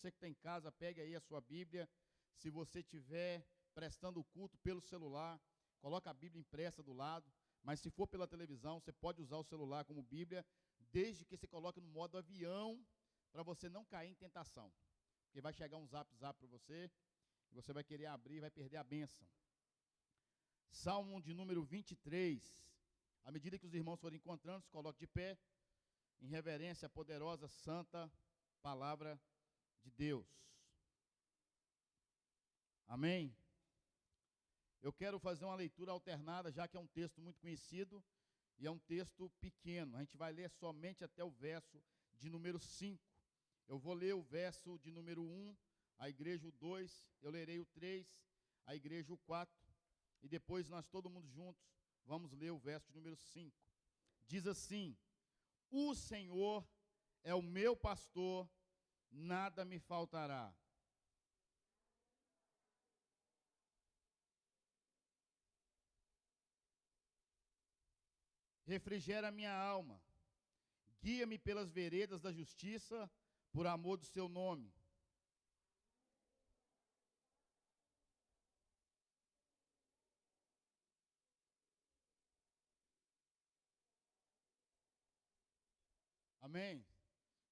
Você que está em casa, pegue aí a sua Bíblia. Se você estiver prestando o culto pelo celular, coloca a Bíblia impressa do lado. Mas se for pela televisão, você pode usar o celular como Bíblia, desde que você coloque no modo avião, para você não cair em tentação. Porque vai chegar um zap para você, e você vai querer abrir e vai perder a bênção. Salmo de número 23. À medida que os irmãos forem encontrando, se coloque de pé, em reverência à poderosa, santa palavra de Deus. Amém? Eu quero fazer uma leitura alternada, já que é um texto muito conhecido e é um texto pequeno. A gente vai ler somente até o verso de número 5. Eu vou ler o verso de número 1, a igreja o 2, eu lerei o 3, a igreja o 4, e depois nós todo mundo juntos vamos ler o verso de número 5. Diz assim: o Senhor é o meu pastor, nada me faltará. Refrigera a minha alma, guia-me pelas veredas da justiça, por amor do seu nome. Amém?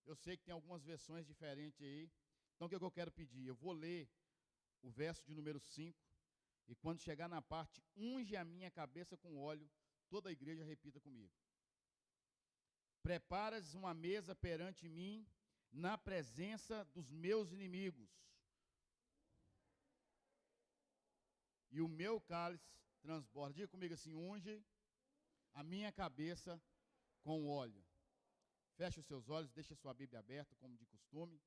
Eu sei que tem algumas versões diferentes aí. Então o que eu quero pedir? Eu vou ler o verso de número 5, e quando chegar na parte, unge a minha cabeça com óleo, toda a igreja repita comigo. Preparas uma mesa perante mim, na presença dos meus inimigos, e o meu cálice transborda. Diga comigo assim: unge a minha cabeça com óleo. Feche os seus olhos, deixe a sua Bíblia aberta, como de costume.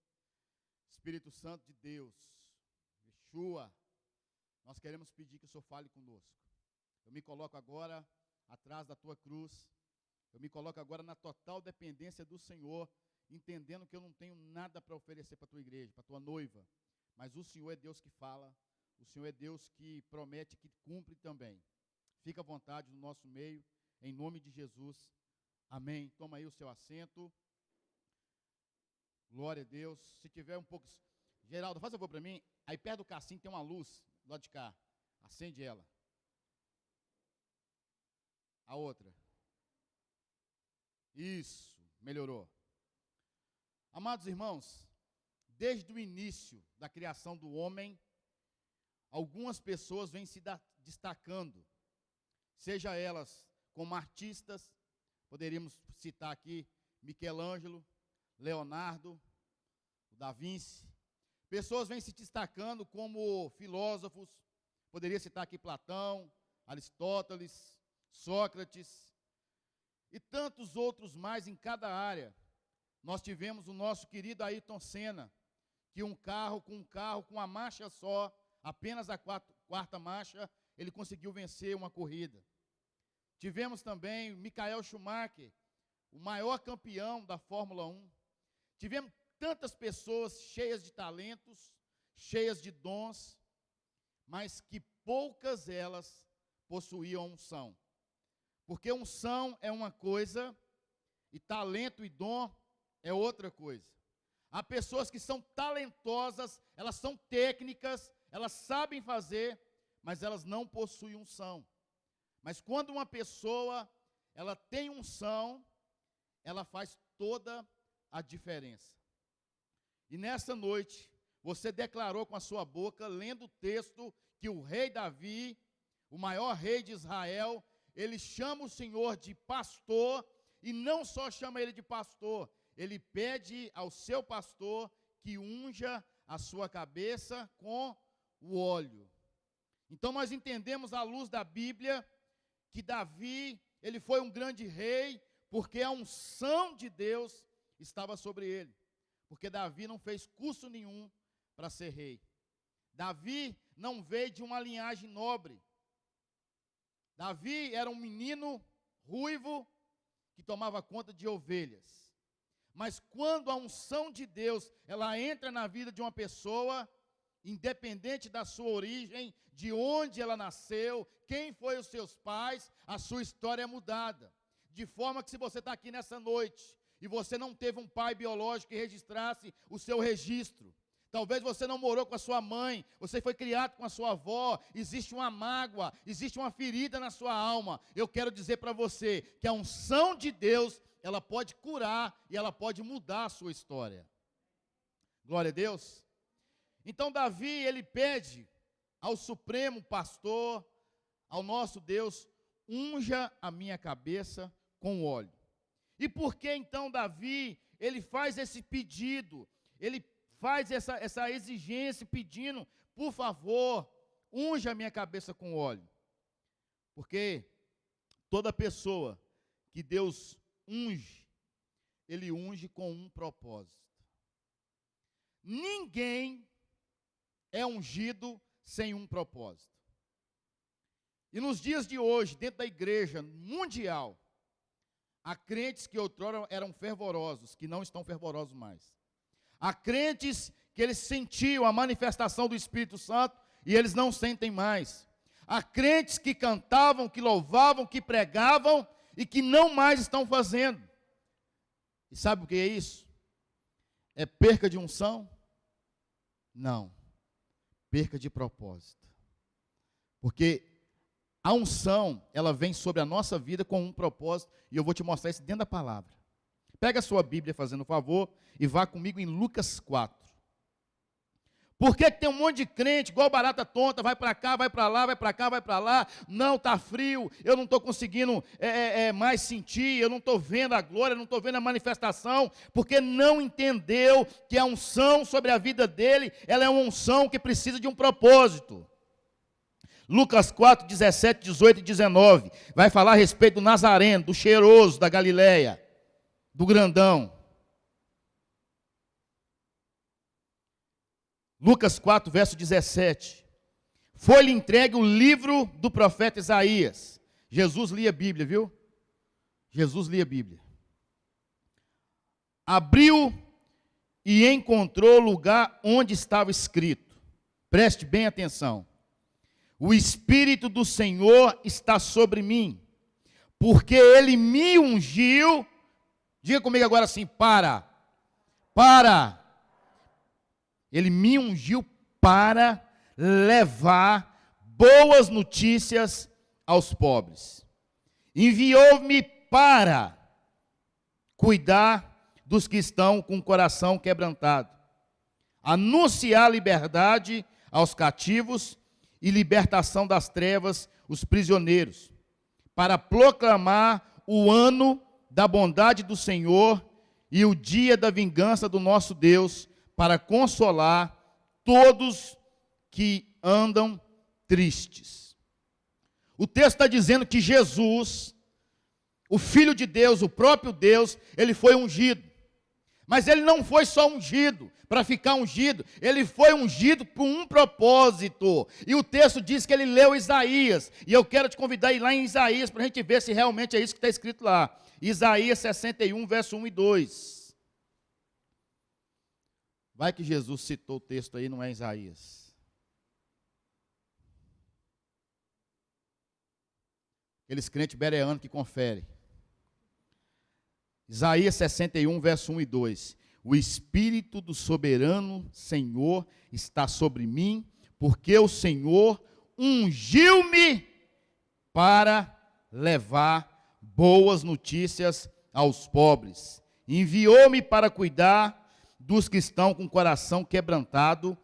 Espírito Santo de Deus, Yeshua, nós queremos pedir que o Senhor fale conosco. Eu me coloco agora atrás da tua cruz, eu me coloco agora na total dependência do Senhor, entendendo que eu não tenho nada para oferecer para a tua igreja, para a tua noiva, mas o Senhor é Deus que fala, o Senhor é Deus que promete, que cumpre também. Fica à vontade no nosso meio, em nome de Jesus. Amém. Toma aí o seu assento. Glória a Deus. Se tiver um pouco... Geraldo, faz favor para mim. Aí perto do cassim tem uma luz do lado de cá. Acende ela. A outra. Isso. Melhorou. Amados irmãos, desde o início da criação do homem, algumas pessoas vêm se destacando. Seja elas como artistas. Poderíamos citar aqui Michelangelo, Leonardo, o Da Vinci. Pessoas vêm se destacando como filósofos. Poderia citar aqui Platão, Aristóteles, Sócrates e tantos outros mais em cada área. Nós tivemos o nosso querido Ayrton Senna, que um carro com uma marcha só, apenas a quarta marcha, ele conseguiu vencer uma corrida. Tivemos também Michael Schumacher, o maior campeão da Fórmula 1. Tivemos tantas pessoas cheias de talentos, cheias de dons, mas que poucas elas possuíam unção. Porque unção é uma coisa e talento e dom é outra coisa. Há pessoas que são talentosas, elas são técnicas, elas sabem fazer, mas elas não possuem unção. Mas quando uma pessoa, ela tem unção, ela faz toda a diferença. E nessa noite, você declarou com a sua boca, lendo o texto, que o rei Davi, o maior rei de Israel, ele chama o Senhor de pastor, e não só chama ele de pastor, ele pede ao seu pastor que unja a sua cabeça com o óleo. Então nós entendemos à luz da Bíblia, que Davi, ele foi um grande rei, porque a unção de Deus estava sobre ele. Porque Davi não fez curso nenhum para ser rei. Davi não veio de uma linhagem nobre. Davi era um menino ruivo que tomava conta de ovelhas. Mas quando a unção de Deus, ela entra na vida de uma pessoa, independente da sua origem, de onde ela nasceu, quem foi os seus pais, a sua história é mudada. De forma que se você está aqui nessa noite, e você não teve um pai biológico que registrasse o seu registro, Talvez você não morou com a sua mãe, você foi criado com a sua avó, existe uma mágoa, existe uma ferida na sua alma. Eu quero dizer para você que a unção de Deus, ela pode curar e ela pode mudar a sua história. Glória a Deus. Então Davi, ele pede ao Supremo Pastor, ao nosso Deus, unja a minha cabeça com óleo. E por que então Davi, ele faz esse pedido, ele faz essa exigência pedindo, por favor, unja a minha cabeça com óleo? Porque toda pessoa que Deus unge, ele unge com um propósito. Ninguém é ungido sem um propósito. E nos dias de hoje, dentro da igreja mundial, há crentes que outrora eram fervorosos, que não estão fervorosos mais. Há crentes que eles sentiam a manifestação do Espírito Santo e eles não sentem mais. Há crentes que cantavam, que louvavam, que pregavam e que não mais estão fazendo. E sabe o que é isso? É perca de unção? Não. Perca de propósito. Porque a unção, ela vem sobre a nossa vida com um propósito, e eu vou te mostrar isso dentro da palavra. Pega a sua Bíblia, fazendo um favor, e vá comigo em Lucas 4. Por que tem um monte de crente, igual barata tonta, vai para cá, vai para lá, vai para cá, vai para lá, não, está frio, eu não estou conseguindo mais sentir, eu não estou vendo a glória, não estou vendo a manifestação, porque não entendeu que a unção sobre a vida dele, ela é uma unção que precisa de um propósito. Lucas 4, 17, 18 e 19, vai falar a respeito do Nazareno, do cheiroso da Galileia, do grandão. Lucas 4, verso 17. Foi-lhe entregue o livro do profeta Isaías. Jesus lia a Bíblia, viu? Jesus lia a Bíblia. Abriu e encontrou o lugar onde estava escrito. Preste bem atenção. O Espírito do Senhor está sobre mim, porque Ele me ungiu. Diga comigo agora assim, para. Ele me ungiu para levar boas notícias aos pobres. Enviou-me para cuidar dos que estão com o coração quebrantado, anunciar liberdade aos cativos e libertação das trevas os prisioneiros, para proclamar o ano da bondade do Senhor e o dia da vingança do nosso Deus, para consolar todos que andam tristes. O texto está dizendo que Jesus, o Filho de Deus, o próprio Deus, ele foi ungido. Mas ele não foi só ungido para ficar ungido, ele foi ungido por um propósito. E o texto diz que ele leu Isaías. E eu quero te convidar a ir lá em Isaías para a gente ver se realmente é isso que está escrito lá. Isaías 61, verso 1 e 2. Vai que Jesus citou o texto aí, não é Isaías. Aqueles crentes bereanos que conferem. Isaías 61, verso 1 e 2. O Espírito do soberano Senhor está sobre mim, porque o Senhor ungiu-me para levar boas notícias aos pobres. Enviou-me para cuidar dos que estão com o coração quebrantado,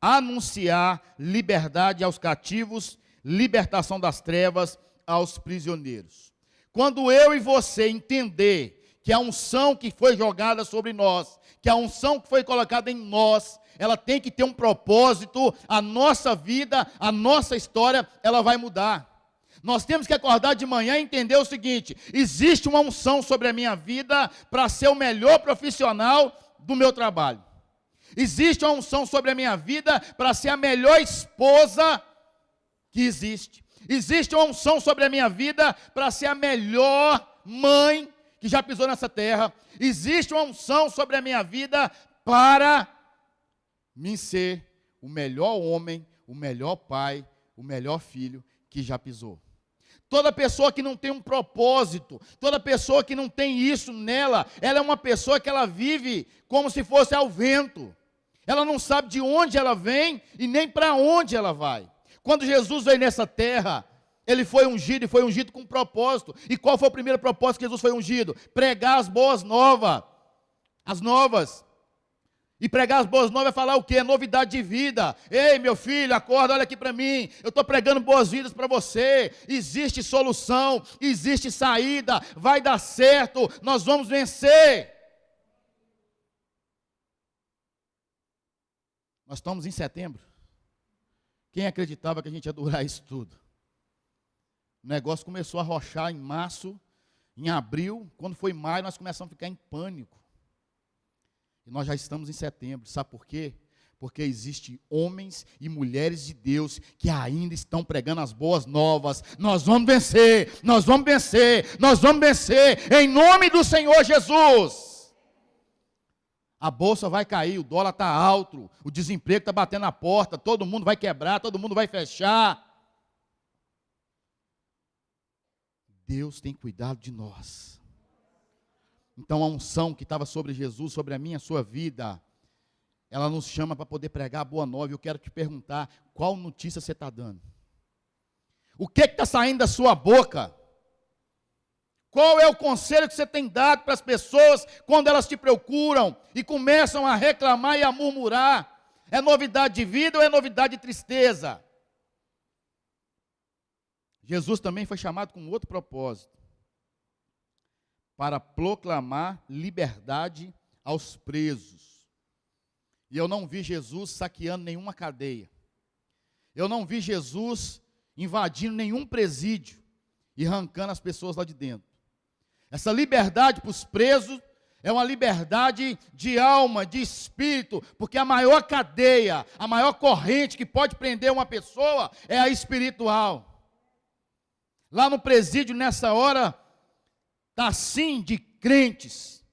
anunciar liberdade aos cativos, libertação das trevas aos prisioneiros. Quando eu e você entender que a unção que foi jogada sobre nós, que a unção que foi colocada em nós, ela tem que ter um propósito, a nossa vida, a nossa história, ela vai mudar. Nós temos que acordar de manhã e entender o seguinte: existe uma unção sobre a minha vida para ser o melhor profissional do meu trabalho. Existe uma unção sobre a minha vida para ser a melhor esposa que existe. Existe uma unção sobre a minha vida para ser a melhor mãe que já pisou nessa terra. Existe uma unção sobre a minha vida para mim ser o melhor homem, o melhor pai, o melhor filho que já pisou. Toda pessoa que não tem um propósito, toda pessoa que não tem isso nela, ela é uma pessoa que ela vive como se fosse ao vento. Ela não sabe de onde ela vem e nem para onde ela vai. Quando Jesus veio nessa terra, ele foi ungido e foi ungido com um propósito. E qual foi o primeiro propósito que Jesus foi ungido? Pregar as boas novas. As novas. E pregar as boas novas é falar o quê? Novidade de vida. Ei, meu filho, acorda, olha aqui para mim. Eu estou pregando boas vidas para você. Existe solução, existe saída. Vai dar certo, nós vamos vencer. Nós estamos em setembro. Quem acreditava que a gente ia durar isso tudo? O negócio começou a arrochar em março, em abril. Quando foi maio, nós começamos a ficar em pânico. E nós já estamos em setembro. Sabe por quê? Porque existem homens e mulheres de Deus que ainda estão pregando as boas novas. Nós vamos vencer, nós vamos vencer, nós vamos vencer, em nome do Senhor Jesus. A bolsa vai cair, o dólar está alto, o desemprego está batendo na porta, todo mundo vai quebrar, todo mundo vai fechar. Deus tem cuidado de nós. Então a unção que estava sobre Jesus, sobre a minha, a sua vida, ela nos chama para poder pregar a boa nova. Eu quero te perguntar, qual notícia você está dando? O que está saindo da sua boca? Qual é o conselho que você tem dado para as pessoas quando elas te procuram e começam a reclamar e a murmurar? É novidade de vida ou é novidade de tristeza? Jesus também foi chamado com outro propósito, para proclamar liberdade aos presos. E eu não vi Jesus saqueando nenhuma cadeia. Eu não vi Jesus invadindo nenhum presídio e arrancando as pessoas lá de dentro. Essa liberdade para os presos é uma liberdade de alma, de espírito, porque a maior cadeia, a maior corrente que pode prender uma pessoa é a espiritual. Lá no presídio, nessa hora, está assim de crentes,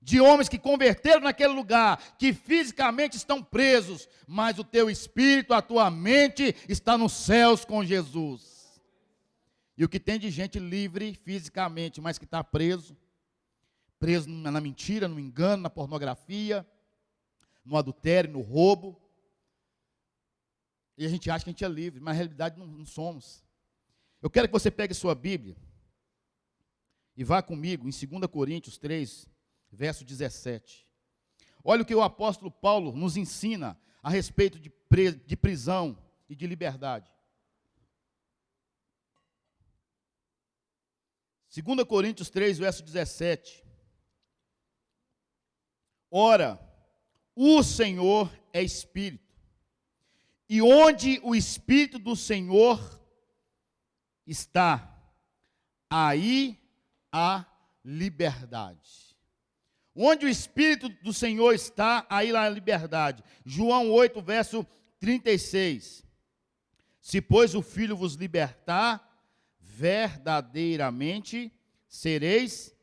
de homens que converteram naquele lugar, que fisicamente estão presos, mas o teu espírito, a tua mente está nos céus com Jesus. E o que tem de gente livre fisicamente, mas que está preso na mentira, no engano, na pornografia, no adultério, no roubo. E a gente acha que a gente é livre, mas na realidade não somos. Eu quero que você pegue sua Bíblia e vá comigo em 2 Coríntios 3, verso 17. Olha o que o apóstolo Paulo nos ensina a respeito de prisão e de liberdade. 2 Coríntios 3, verso 17. Ora, o Senhor é Espírito, e onde o Espírito do Senhor está, aí há liberdade. Onde o Espírito do Senhor está, aí há liberdade. João 8, verso 36. Se, pois, o Filho vos libertar, verdadeiramente sereis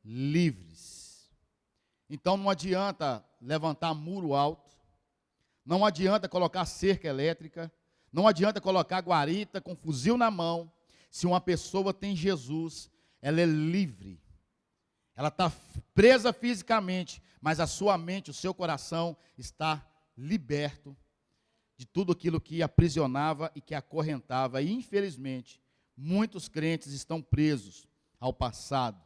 livres. Então não adianta levantar muro alto, não adianta colocar cerca elétrica, não adianta colocar guarita com fuzil na mão. Se uma pessoa tem Jesus, ela é livre. Ela está presa fisicamente, mas a sua mente, o seu coração está liberto de tudo aquilo que aprisionava e que acorrentava. E infelizmente, muitos crentes estão presos ao passado,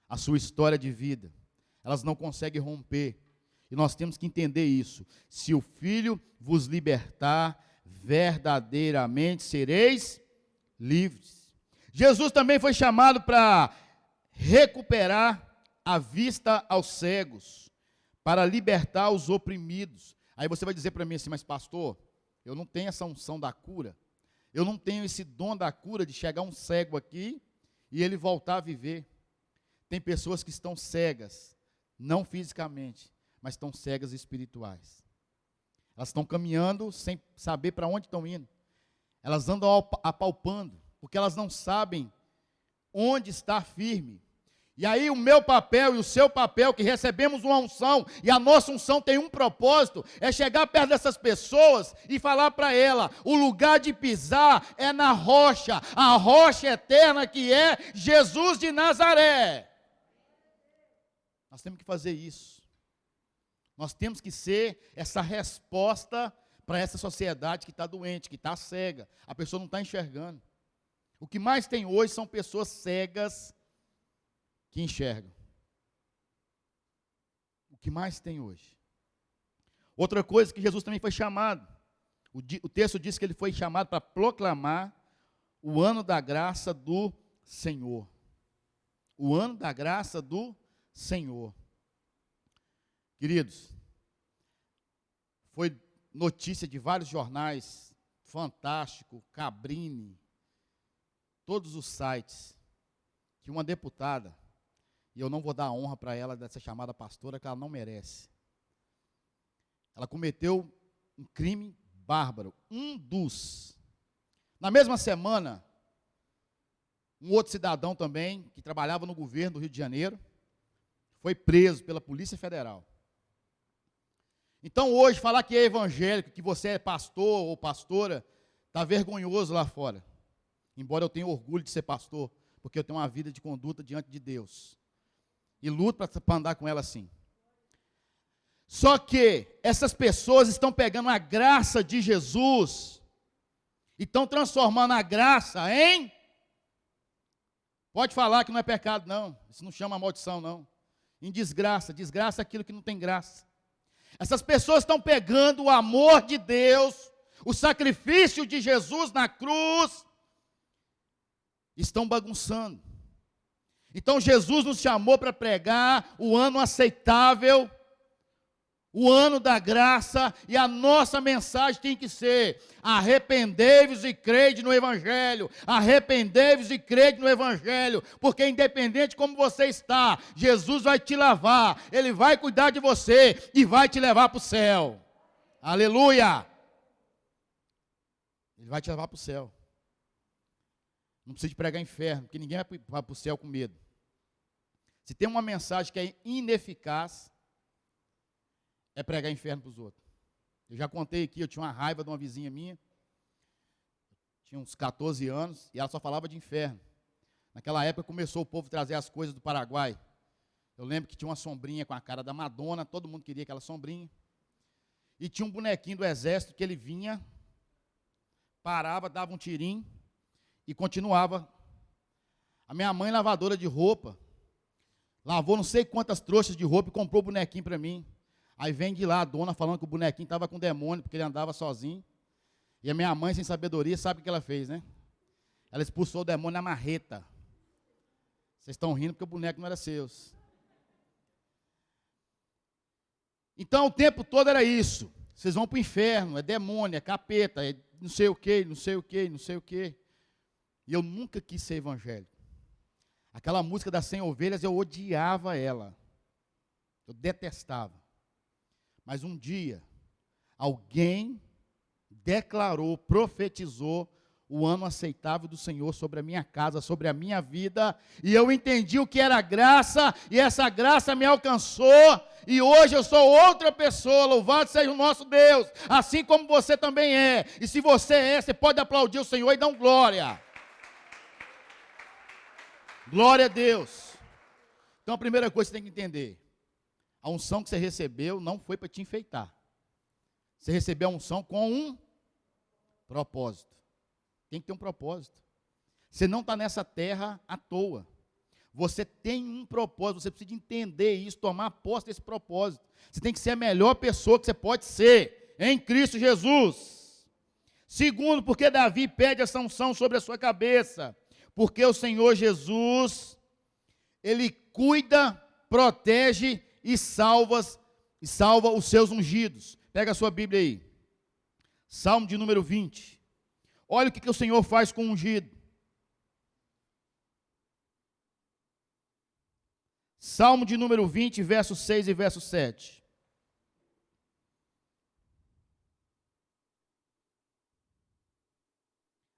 à sua história de vida. Elas não conseguem romper. E nós temos que entender isso. Se o Filho vos libertar, verdadeiramente sereis livres. Jesus também foi chamado para recuperar a vista aos cegos, para libertar os oprimidos. Aí você vai dizer para mim assim, mas pastor, eu não tenho essa unção da cura. Eu não tenho esse dom da cura de chegar um cego aqui e ele voltar a viver. Tem pessoas que estão cegas, não fisicamente, mas estão cegas espirituais. Elas estão caminhando sem saber para onde estão indo. Elas andam apalpando, porque elas não sabem onde está firme. E aí o meu papel e o seu papel, que recebemos uma unção, e a nossa unção tem um propósito, é chegar perto dessas pessoas e falar para ela, o lugar de pisar é na rocha, a rocha eterna que é Jesus de Nazaré. Nós temos que fazer isso. Nós temos que ser essa resposta para essa sociedade que está doente, que está cega. A pessoa não está enxergando. O que mais tem hoje são pessoas cegas que enxergam. O que mais tem hoje. Outra coisa que Jesus também foi chamado. O texto diz que ele foi chamado para proclamar o ano da graça do Senhor. O ano da graça do Senhor. Queridos, foi notícia de vários jornais, Fantástico, Cabrini, todos os sites, que uma deputada, e eu não vou dar a honra para ela de ser chamada pastora, que ela não merece. Ela cometeu um crime bárbaro, Na mesma semana, um outro cidadão também, que trabalhava no governo do Rio de Janeiro, foi preso pela Polícia Federal. Então hoje, falar que é evangélico, que você é pastor ou pastora, está vergonhoso lá fora. Embora eu tenha orgulho de ser pastor, porque eu tenho uma vida de conduta diante de Deus. E luto para andar com ela assim. Só que essas pessoas estão pegando a graça de Jesus e estão transformando a graça em... Pode falar que não é pecado, não. Isso não chama maldição, não. Em desgraça. Desgraça é aquilo que não tem graça. Essas pessoas estão pegando o amor de Deus, o sacrifício de Jesus na cruz, estão bagunçando. Então Jesus nos chamou para pregar o ano aceitável, o ano da graça, e a nossa mensagem tem que ser: arrependei-vos e crede no Evangelho, arrependei-vos e crede no Evangelho, porque independente de como você está, Jesus vai te lavar, Ele vai cuidar de você e vai te levar para o céu. Aleluia! Ele vai te levar para o céu. Não precisa de pregar inferno, porque ninguém vai para o céu com medo. Se tem uma mensagem que é ineficaz, é pregar inferno para os outros. Eu já contei aqui, eu tinha uma raiva de uma vizinha minha, tinha uns 14 anos, e ela só falava de inferno. Naquela época começou o povo a trazer as coisas do Paraguai. Eu lembro que tinha uma sombrinha com a cara da Madonna, todo mundo queria aquela sombrinha. E tinha um bonequinho do exército que ele vinha, parava, dava um tirinho e continuava. A minha mãe, lavadora de roupa, lavou não sei quantas trouxas de roupa e comprou o bonequinho para mim. Aí vem de lá a dona falando que o bonequinho estava com demônio, porque ele andava sozinho. E a minha mãe, sem sabedoria, sabe o que ela fez, né? Ela expulsou o demônio na marreta. Vocês estão rindo porque o boneco não era seu. Então o tempo todo era isso. Vocês vão para o inferno, é demônio, é capeta, é não sei o quê, não sei o quê, não sei o quê. E eu nunca quis ser evangélico. Aquela música das 100 ovelhas, eu odiava ela. Eu detestava. Mas um dia, alguém declarou, profetizou o ano aceitável do Senhor sobre a minha casa, sobre a minha vida, e eu entendi o que era graça, e essa graça me alcançou, e hoje eu sou outra pessoa. Louvado seja o nosso Deus, assim como você também é. E se você é, você pode aplaudir o Senhor e dar um glória. Glória a Deus. Então a primeira coisa que você tem que entender: a unção que você recebeu não foi para te enfeitar. Você recebeu a unção com um propósito. Tem que ter um propósito. Você não está nessa terra à toa. Você tem um propósito, você precisa entender isso, tomar posse desse propósito. Você tem que ser a melhor pessoa que você pode ser, em Cristo Jesus. Segundo, porque Davi pede essa unção sobre a sua cabeça. Porque o Senhor Jesus, Ele cuida, protege e salva os seus ungidos. Pega a sua Bíblia aí. Salmo de número 20. Olha o que o Senhor faz com o ungido. Salmo de número 20, verso 6 e verso 7.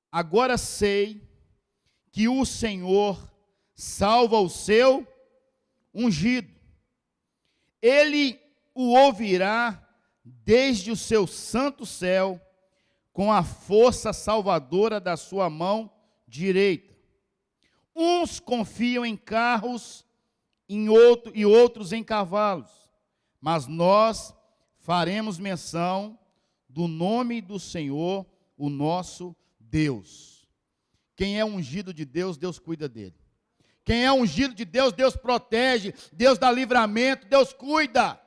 Agora sei que o Senhor salva o seu ungido. Ele o ouvirá desde o seu santo céu, com a força salvadora da sua mão direita. Uns confiam em carros, e outros em cavalos, mas nós faremos menção do nome do Senhor, o nosso Deus. Quem é ungido de Deus, Deus cuida dele. Quem é ungido de Deus, Deus protege, Deus dá livramento, Deus cuida.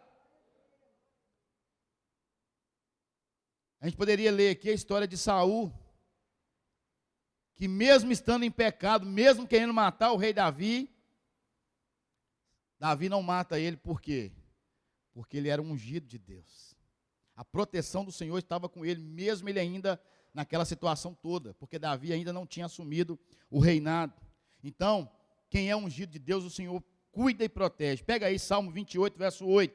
A gente poderia ler aqui a história de Saul, que mesmo estando em pecado, mesmo querendo matar o rei Davi, Davi não mata ele, por quê? Porque ele era um ungido de Deus. A proteção do Senhor estava com ele, mesmo ele ainda naquela situação toda, porque Davi ainda não tinha assumido o reinado. Então, quem é ungido de Deus, o Senhor cuida e protege. Pega aí Salmo 28, verso 8.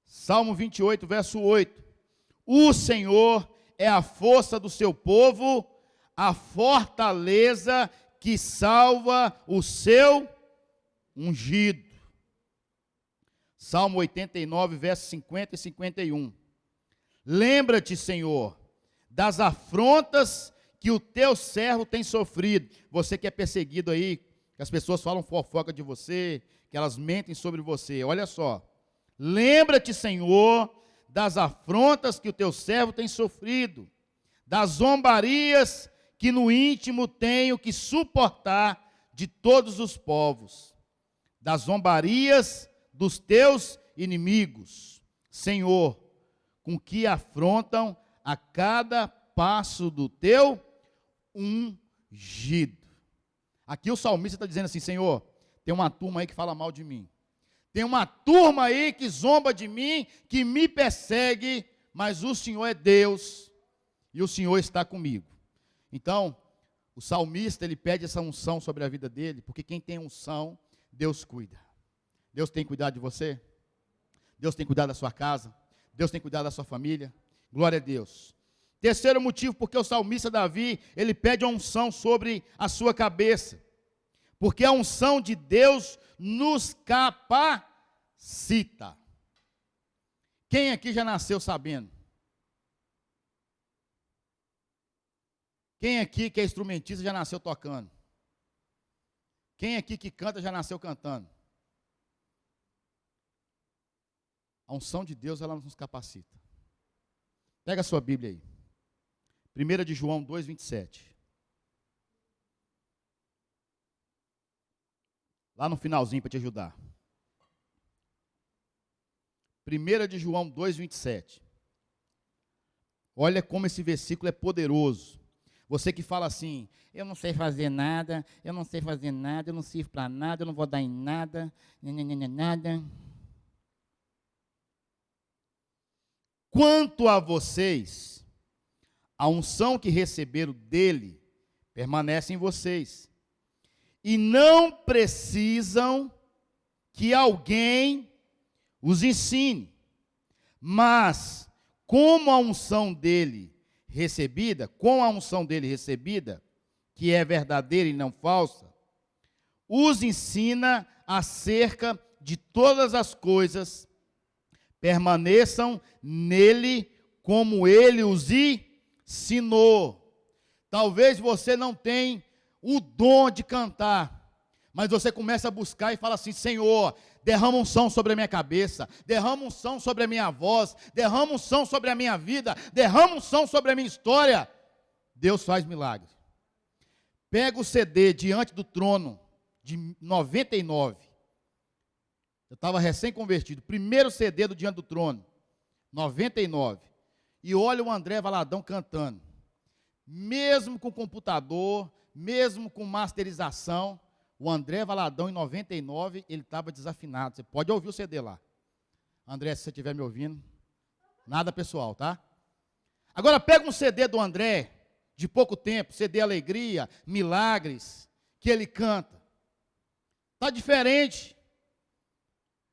Salmo 28, verso 8. O Senhor é a força do seu povo, a fortaleza que salva o seu ungido. Salmo 89, versos 50 e 51. Lembra-te, Senhor, das afrontas que o teu servo tem sofrido. Você que é perseguido aí, que as pessoas falam fofoca de você, que elas mentem sobre você. Olha só. Lembra-te, Senhor, das afrontas que o teu servo tem sofrido, das zombarias que no íntimo tenho que suportar de todos os povos, das zombarias dos teus inimigos, Senhor, com que afrontam a cada passo do teu ungido. Aqui o salmista está dizendo assim: Senhor, tem uma turma aí que fala mal de mim, tem uma turma aí que zomba de mim, que me persegue, mas o Senhor é Deus, e o Senhor está comigo. Então, o salmista, ele pede essa unção sobre a vida dele, porque quem tem unção, Deus cuida. Deus tem cuidado de você, Deus tem cuidado da sua casa, Deus tem cuidado da sua família, glória a Deus. Terceiro motivo, porque o salmista Davi, ele pede a unção sobre a sua cabeça, porque a unção de Deus nos capacita. Quem aqui já nasceu sabendo? Quem aqui que é instrumentista já nasceu tocando? Quem aqui que canta já nasceu cantando? A unção de Deus, ela nos capacita. Pega a sua Bíblia aí. 1 de João 2, 27. Lá no finalzinho para te ajudar. 1 de João 2, 27. Olha como esse versículo é poderoso. Você que fala assim: eu não sei fazer nada, eu não sei fazer nada, eu não sirvo para nada, eu não vou dar em nada, nada. Quanto a vocês, a unção que receberam dele permanece em vocês, e não precisam que alguém os ensine, mas com a unção dele recebida, que é verdadeira e não falsa, os ensina acerca de todas as coisas. Permaneçam nele como ele os ensinou. Talvez você não tenha o dom de cantar, mas você começa a buscar e fala assim: Senhor, derrama unção sobre a minha cabeça, derrama unção sobre a minha voz, derrama unção sobre a minha vida, derrama unção sobre a minha história. Deus faz milagre. Pega o CD Diante do Trono, de 99. Eu estava recém-convertido, primeiro CD do Diante do Trono, 99. E olha o André Valadão cantando. Mesmo com computador, mesmo com masterização, o André Valadão em 99, ele estava desafinado. Você pode ouvir o CD lá. André, se você estiver me ouvindo, nada pessoal, tá? Agora pega um CD do André, de pouco tempo, CD Alegria, Milagres, que ele canta. Está diferente.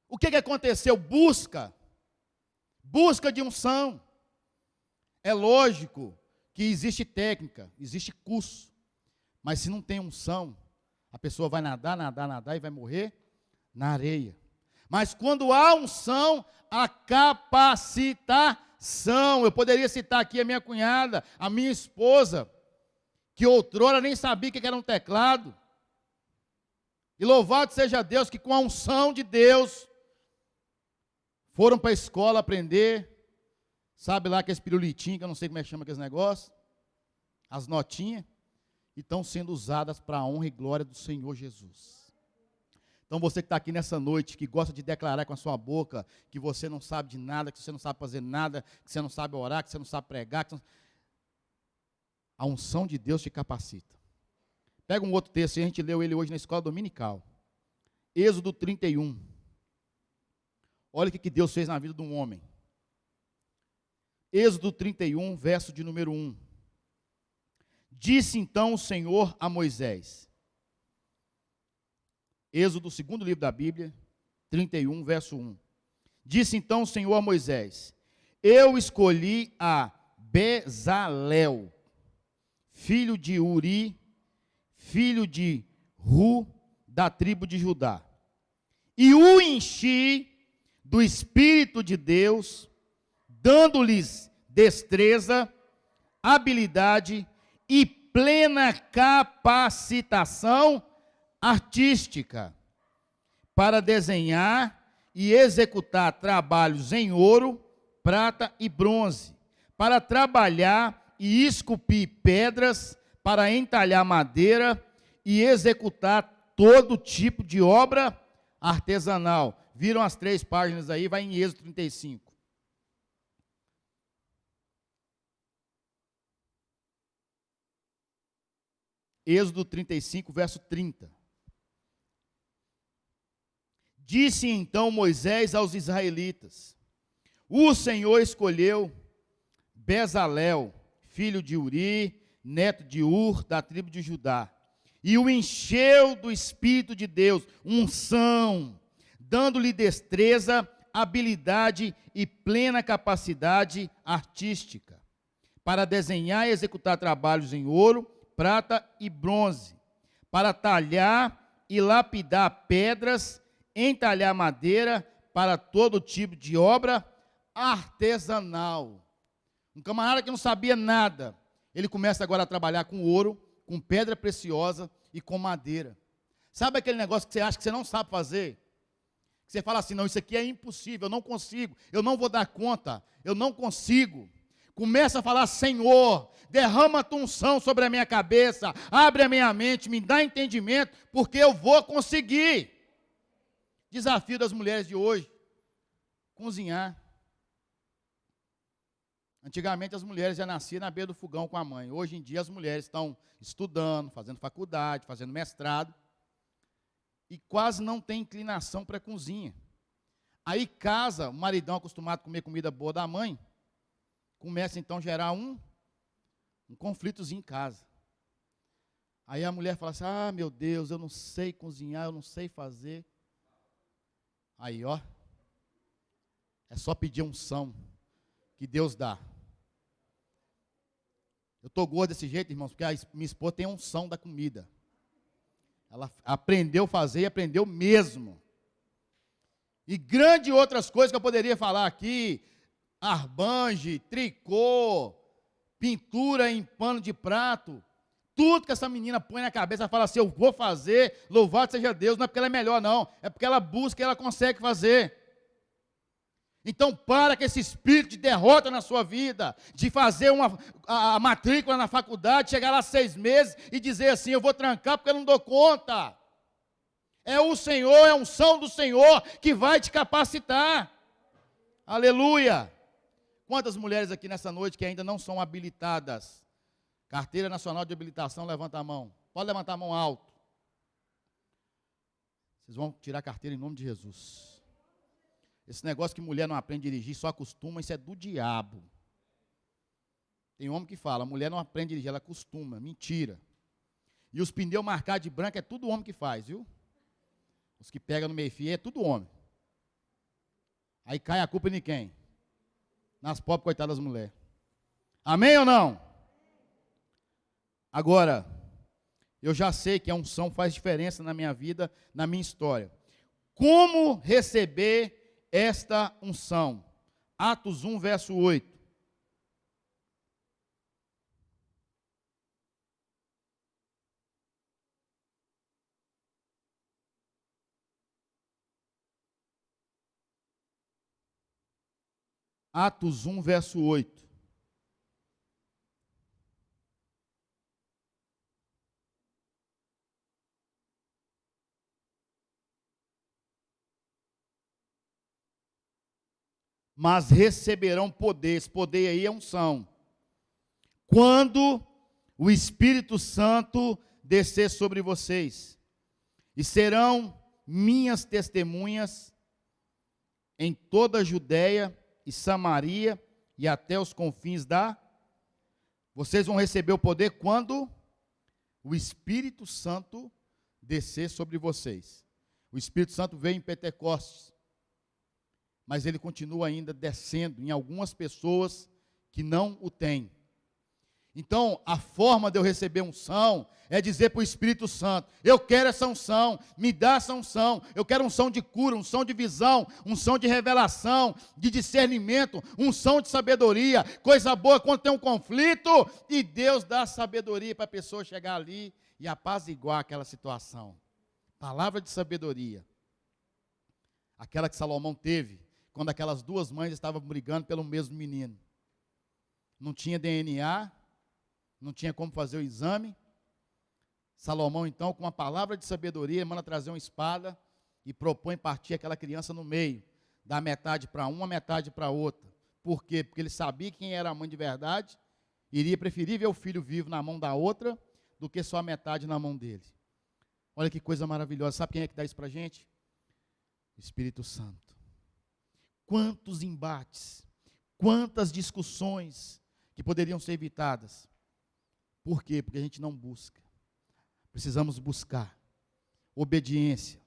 O que aconteceu? Busca de unção. É lógico que existe técnica, existe curso, mas se não tem unção, a pessoa vai nadar e vai morrer na areia. Mas quando há unção, a capacitação. Eu poderia citar aqui a minha cunhada, a minha esposa, que outrora nem sabia o que era um teclado. E louvado seja Deus que com a unção de Deus, foram para a escola aprender, sabe lá que é esse pirulitinho, que eu não sei como é que chama aqueles negócios, as notinhas, e estão sendo usadas para a honra e glória do Senhor Jesus. Então você que está aqui nessa noite, que gosta de declarar com a sua boca, que você não sabe de nada, que você não sabe fazer nada, que você não sabe orar, que você não sabe pregar, a unção de Deus te capacita. Pega um outro texto, a gente leu ele hoje na escola dominical. Êxodo 31. Olha o que Deus fez na vida de um homem. Êxodo 31, verso de número 1. Disse então o Senhor a Moisés. Êxodo, segundo livro da Bíblia, 31, verso 1. Disse então o Senhor a Moisés: eu escolhi a Bezalel, filho de Uri, filho de Ru, da tribo de Judá, e o enchi do Espírito de Deus, dando-lhes destreza, habilidade e plena capacitação artística para desenhar e executar trabalhos em ouro, prata e bronze, para trabalhar e esculpir pedras, para entalhar madeira e executar todo tipo de obra artesanal. Viram as 3 páginas aí, vai em Êxodo 35. Êxodo 35, verso 30. Disse então Moisés aos israelitas: o Senhor escolheu Bezalel, filho de Uri, neto de Ur, da tribo de Judá, e o encheu do Espírito de Deus, unção, dando-lhe destreza, habilidade e plena capacidade artística, para desenhar e executar trabalhos em ouro, prata e bronze, para talhar e lapidar pedras, entalhar madeira, para todo tipo de obra artesanal. Um camarada que não sabia nada, ele começa agora a trabalhar com ouro, com pedra preciosa e com madeira. Sabe aquele negócio que você acha que você não sabe fazer? Você fala assim, não, isso aqui é impossível, eu não consigo, eu não vou dar conta, eu não consigo. Começa a falar: Senhor, derrama a tua unção sobre a minha cabeça, abre a minha mente, me dá entendimento, porque eu vou conseguir. Desafio das mulheres de hoje: cozinhar. Antigamente as mulheres já nasciam na beira do fogão com a mãe. Hoje em dia as mulheres estão estudando, fazendo faculdade, fazendo mestrado, e quase não tem inclinação para a cozinha. Aí casa, o maridão acostumado a comer comida boa da mãe, começa então a gerar um conflitozinho em casa. Aí a mulher fala assim: ah, meu Deus, eu não sei cozinhar, eu não sei fazer. Aí, ó, é só pedir unção que Deus dá. Eu estou gordo desse jeito, irmãos, porque minha esposa tem unção da comida. Ela aprendeu a fazer e aprendeu mesmo. E grande outras coisas que eu poderia falar aqui: arbange, tricô, pintura em pano de prato. Tudo que essa menina põe na cabeça, ela fala assim: eu vou fazer, louvado seja Deus. Não é porque ela é melhor, não. É porque ela busca e ela consegue fazer. Então para com esse espírito de derrota na sua vida, de fazer a matrícula na faculdade, chegar lá 6 meses e dizer assim: eu vou trancar porque eu não dou conta. É o Senhor, é a unção do Senhor que vai te capacitar. Aleluia. Quantas mulheres aqui nessa noite que ainda não são habilitadas? Carteira Nacional de Habilitação, levanta a mão. Pode levantar a mão alto. Vocês vão tirar a carteira em nome de Jesus. Esse negócio que mulher não aprende a dirigir, só acostuma, isso é do diabo. Tem homem que fala: mulher não aprende a dirigir, ela acostuma. Mentira. E os pneus marcados de branco é tudo homem que faz, viu? Os que pegam no meio-fio é tudo homem. Aí cai a culpa em quem? Nas pobres coitadas das mulheres. Amém ou não? Agora, eu já sei que a unção faz diferença na minha vida, na minha história. Como receber esta unção? Atos 1, verso 8. Atos 1, verso 8. Mas receberão poder, esse poder aí é unção, quando o Espírito Santo descer sobre vocês, e serão minhas testemunhas em toda a Judéia e Samaria e até os confins da... Vocês vão receber o poder quando o Espírito Santo descer sobre vocês. O Espírito Santo veio em Pentecostes, mas ele continua ainda descendo em algumas pessoas que não o têm. Então, a forma de eu receber unção é dizer para o Espírito Santo: eu quero essa unção, me dá essa unção, eu quero unção de cura, unção de visão, unção de revelação, de discernimento, unção de sabedoria, coisa boa quando tem um conflito, e Deus dá sabedoria para a pessoa chegar ali e apaziguar aquela situação. Palavra de sabedoria, aquela que Salomão teve, quando aquelas duas mães estavam brigando pelo mesmo menino. Não tinha DNA, não tinha como fazer o exame. Salomão, então, com uma palavra de sabedoria, manda trazer uma espada e propõe partir aquela criança no meio, dar metade para uma, metade para outra. Por quê? Porque ele sabia quem era a mãe de verdade, iria preferir ver o filho vivo na mão da outra, do que só a metade na mão dele. Olha que coisa maravilhosa. Sabe quem é que dá isso para a gente? O Espírito Santo. Quantos embates, quantas discussões que poderiam ser evitadas. Por quê? Porque a gente não busca. Precisamos buscar obediência,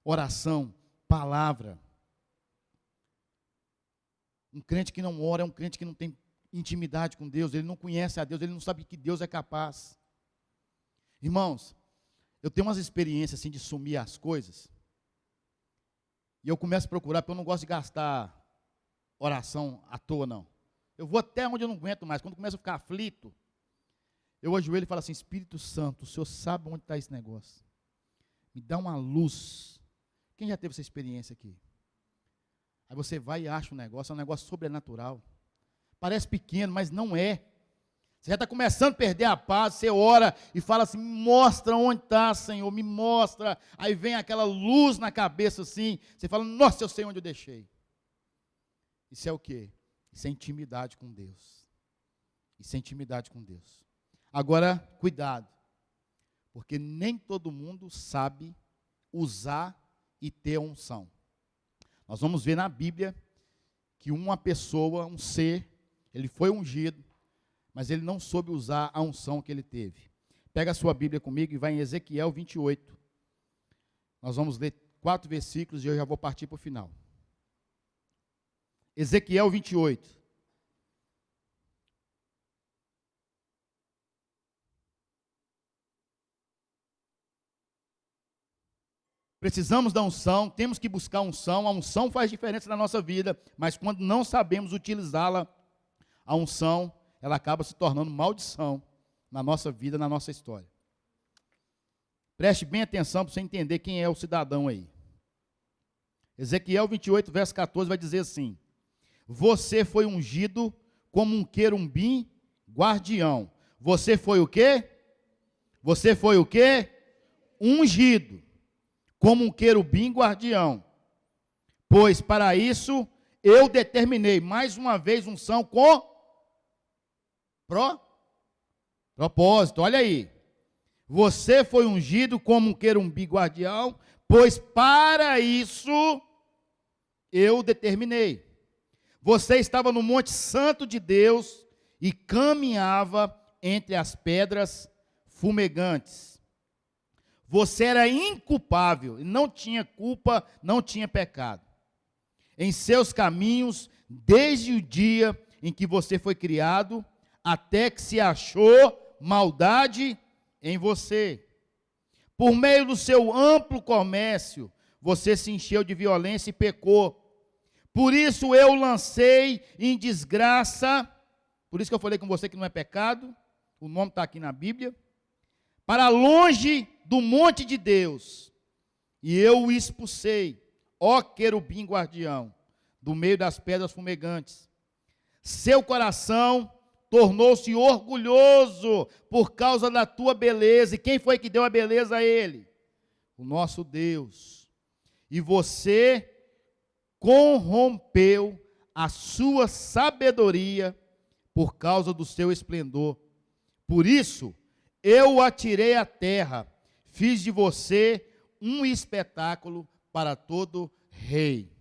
oração, palavra. Um crente que não ora é um crente que não tem intimidade com Deus, ele não conhece a Deus, ele não sabe que Deus é capaz. Irmãos, eu tenho umas experiências assim de sumir as coisas, e eu começo a procurar, porque eu não gosto de gastar oração à toa, não. Eu vou até onde eu não aguento mais. Quando começo a ficar aflito, eu ajoelho e falo assim: Espírito Santo, o Senhor sabe onde está esse negócio. Me dá uma luz. Quem já teve essa experiência aqui? Aí você vai e acha um negócio sobrenatural. Parece pequeno, mas não é. Você já está começando a perder a paz, você ora e fala assim: me mostra onde está, Senhor, me mostra. Aí vem aquela luz na cabeça assim, você fala: nossa, eu sei onde eu deixei. Isso é o quê? Isso é intimidade com Deus. Isso é intimidade com Deus. Agora, cuidado, porque nem todo mundo sabe usar e ter unção. Nós vamos ver na Bíblia que uma pessoa, um ser, ele foi ungido, mas ele não soube usar a unção que ele teve. Pega a sua Bíblia comigo e vai em Ezequiel 28. Nós vamos ler 4 versículos e eu já vou partir para o final. Ezequiel 28. Precisamos da unção, temos que buscar unção. A unção faz diferença na nossa vida, mas quando não sabemos utilizá-la, a unção, ela acaba se tornando maldição na nossa vida, na nossa história. Preste bem atenção para você entender quem é o cidadão aí. Ezequiel 28, verso 14, vai dizer assim: você foi ungido como um querubim guardião. Você foi o quê? Você foi o quê? Ungido como um querubim guardião. Pois para isso eu determinei, mais uma vez, unção com propósito. Olha aí. Você foi ungido como um querubim guardião, pois para isso eu determinei. Você estava no Monte Santo de Deus e caminhava entre as pedras fumegantes. Você era inculpável, não tinha culpa, não tinha pecado. Em seus caminhos, desde o dia em que você foi criado, até que se achou maldade em você. Por meio do seu amplo comércio, você se encheu de violência e pecou. Por isso eu lancei em desgraça, por isso que eu falei com você que não é pecado, o nome está aqui na Bíblia, para longe do monte de Deus, e eu o expulsei, ó querubim guardião, do meio das pedras fumegantes. Seu coração tornou-se orgulhoso por causa da tua beleza. E quem foi que deu a beleza a ele? O nosso Deus. E você corrompeu a sua sabedoria por causa do seu esplendor. Por isso, eu o atirei à terra, fiz de você um espetáculo para todo rei.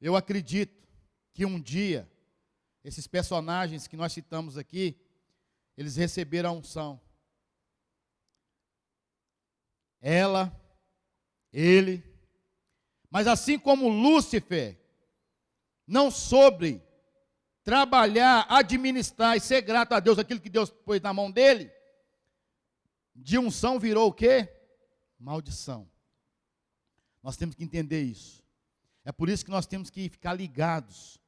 Eu acredito que um dia, esses personagens que nós citamos aqui, eles receberam a unção. Ela, ele, mas assim como Lúcifer não soube trabalhar, administrar e ser grato a Deus, aquilo que Deus pôs na mão dele, de unção virou o quê? Maldição. Nós temos que entender isso. É por isso que nós temos que ficar ligados,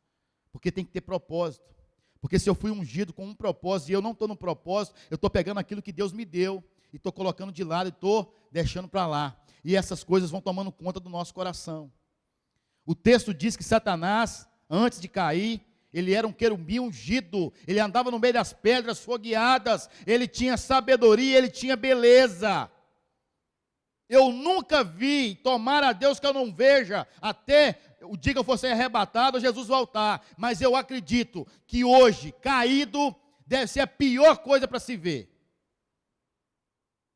porque tem que ter propósito. Porque se eu fui ungido com um propósito e eu não estou no propósito, eu estou pegando aquilo que Deus me deu e estou colocando de lado e estou deixando para lá. E essas coisas vão tomando conta do nosso coração. O texto diz que Satanás, antes de cair, ele era um querubim ungido, ele andava no meio das pedras fogueadas, ele tinha sabedoria, ele tinha beleza. Eu nunca vi, tomara a Deus que eu não veja, até o dia que eu for ser arrebatado, Jesus voltar. Mas eu acredito que hoje, caído, deve ser a pior coisa para se ver.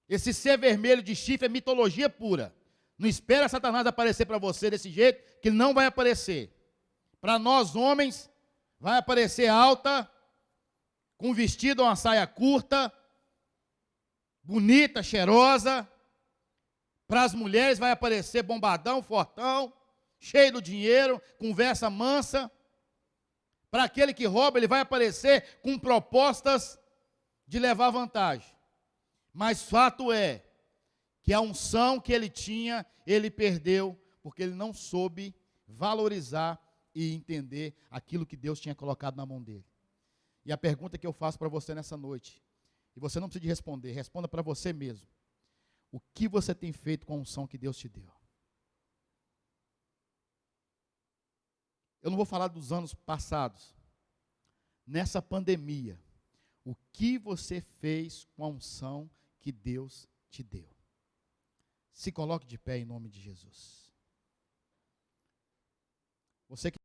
Esse ser vermelho de chifre é mitologia pura. Não espera Satanás aparecer para você desse jeito, que ele não vai aparecer. Para nós homens, vai aparecer alta, com vestido ou uma saia curta, bonita, cheirosa. Para as mulheres vai aparecer bombadão, fortão, cheio do dinheiro, conversa mansa. Para aquele que rouba, ele vai aparecer com propostas de levar vantagem. Mas fato é que a unção que ele tinha, ele perdeu, porque ele não soube valorizar e entender aquilo que Deus tinha colocado na mão dele. E a pergunta que eu faço para você nessa noite, e você não precisa de responder, responda para você mesmo. O que você tem feito com a unção que Deus te deu? Eu não vou falar dos anos passados. Nessa pandemia, o que você fez com a unção que Deus te deu? Se coloque de pé em nome de Jesus. Você que